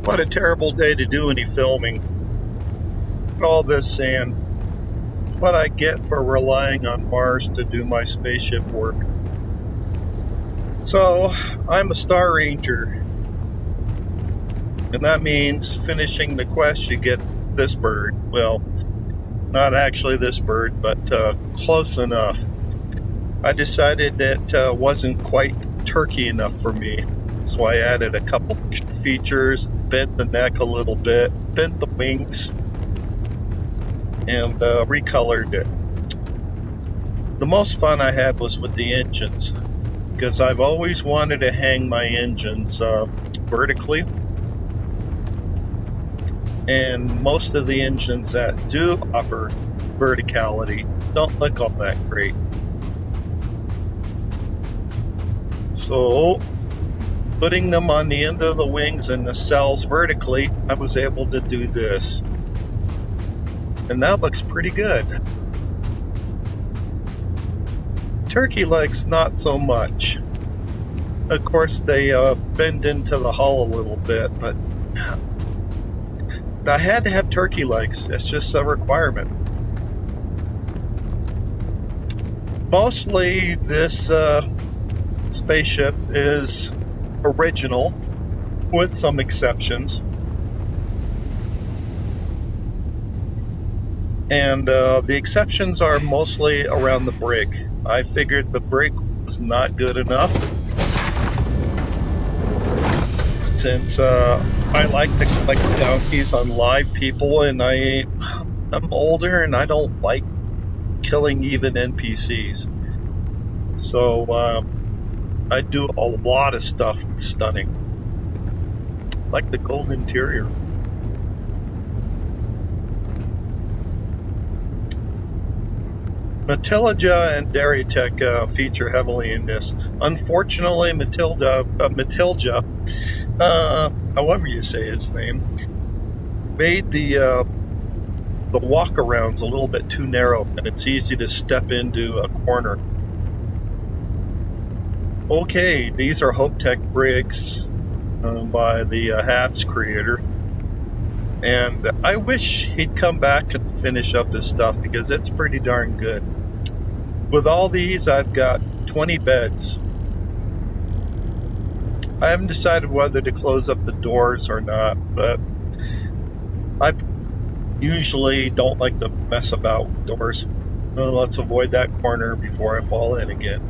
What a terrible day to do any filming. All this sand. It's what I get for relying on Mars to do my spaceship work. So, I'm a Star Ranger. And that means finishing the quest, you get this bird. Well, not actually this bird, but close enough. I decided it wasn't quite turkey enough for me. So I added a couple features, bent the neck a little bit, bent the wings, and recolored it. The most fun I had was with the engines, because I've always wanted to hang my engines vertically. And most of the engines that do offer verticality don't look all that great. So, putting them on the end of the wings and the cells vertically, I was able to do this. And that looks pretty good. Turkey legs, not so much. Of course, they bend into the hull a little bit, but I had to have turkey legs. It's just a requirement. Mostly, this spaceship is original, with some exceptions. And the exceptions are mostly around the Brig. I figured the Brig was not good enough, since I like to collect bounties on live people, and I'm older and I don't like killing even NPCs. So I do a lot of stuff with stunning, like the gold interior. Matilda and Darytech feature heavily in this. Unfortunately, Matilda, however you say his name, made the walk-arounds a little bit too narrow, and it's easy to step into a corner. Okay, these are HopeTech Brigs by the HAPS creator. And I wish he'd come back and finish up his stuff, because it's pretty darn good. With all these, I've got 20 beds. I haven't decided whether to close up the doors or not, but I usually don't like to mess about with doors. Let's avoid that corner before I fall in again.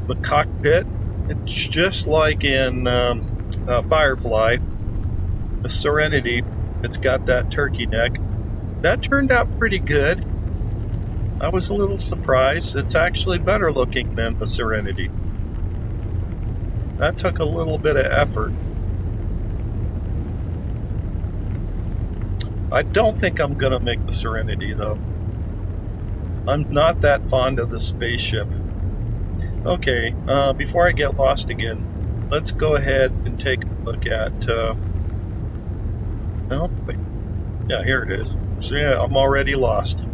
The cockpit, it's just like in Firefly, the Serenity. It's got that turkey neck. That turned out pretty good. I was a little surprised. It's actually better looking than the Serenity. That took a little bit of effort. I don't think I'm going to make the Serenity, though. I'm not that fond of the spaceship. Okay, before I get lost again, let's go ahead and take a look at, oh, wait. Yeah, here it is. So yeah, I'm already lost.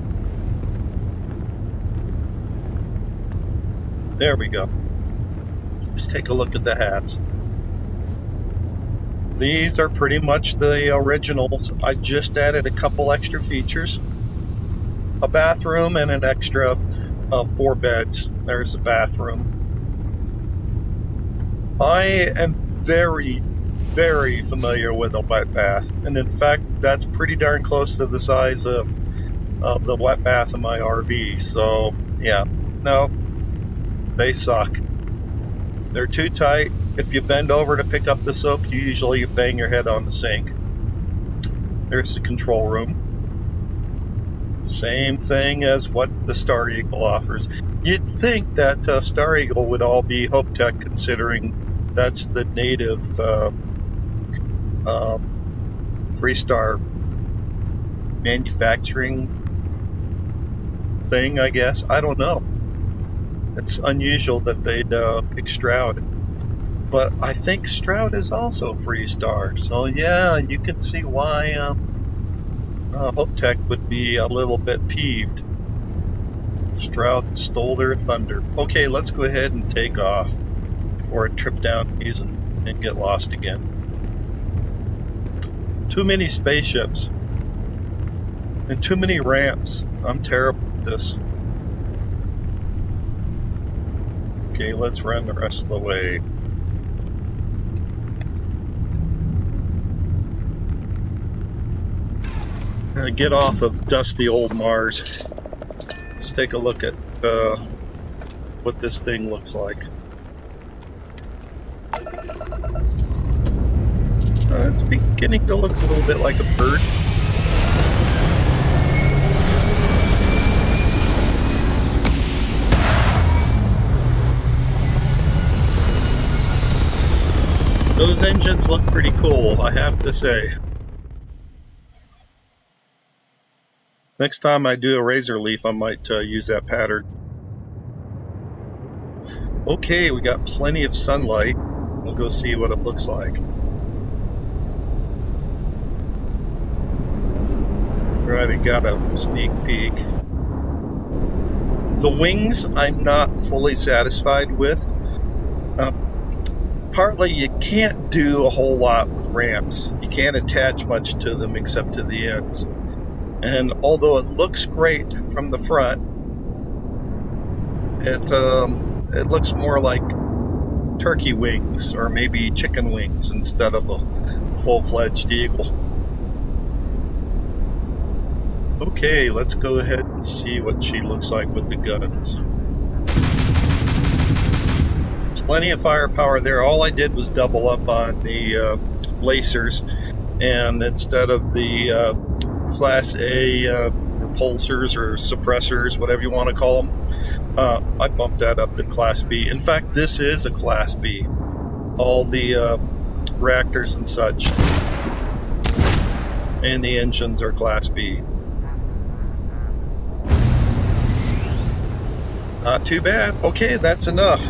There we go. Let's take a look at the HAPs. These are pretty much the originals. I just added a couple extra features. A bathroom and an extra 4 beds. There's a bathroom. I am very, very familiar with a wet bath, and in fact, that's pretty darn close to the size of the wet bath in my RV. So, yeah, no, they suck. They're too tight. If you bend over to pick up the soap, you usually bang your head on the sink. There's the control room. Same thing as what the Star Eagle offers. You'd think that Star Eagle would all be HopeTech, considering that's the native Freestar manufacturing thing, I guess. I don't know. It's unusual that they'd pick Stroud. But I think Stroud is also Freestar. So yeah, you can see why HopeTech would be a little bit peeved. Stroud stole their thunder. Okay, let's go ahead and take off before I trip down these and get lost again. Too many spaceships and too many ramps. I'm terrible at this. Okay, let's run the rest of the way. Get off of dusty old Mars. Let's take a look at what this thing looks like. It's beginning to look a little bit like a bird. Those engines look pretty cool, I have to say. Next time I do a razor leaf, I might use that pattern. Okay, we got plenty of sunlight. We'll go see what it looks like. Alright, I got a sneak peek. The wings I'm not fully satisfied with. Partly you can't do a whole lot with ramps. You can't attach much to them except to the ends. And although it looks great from the front, it looks more like turkey wings or maybe chicken wings instead of a full-fledged eagle. Okay, let's go ahead and see what she looks like with the guns. Plenty of firepower there. All I did was double up on the lacers, and instead of the Class A repulsors or suppressors, whatever you want to call them, I bumped that up to Class B. In fact, this is a Class B. All the reactors and such and the engines are Class B. Not too bad. Okay, that's enough.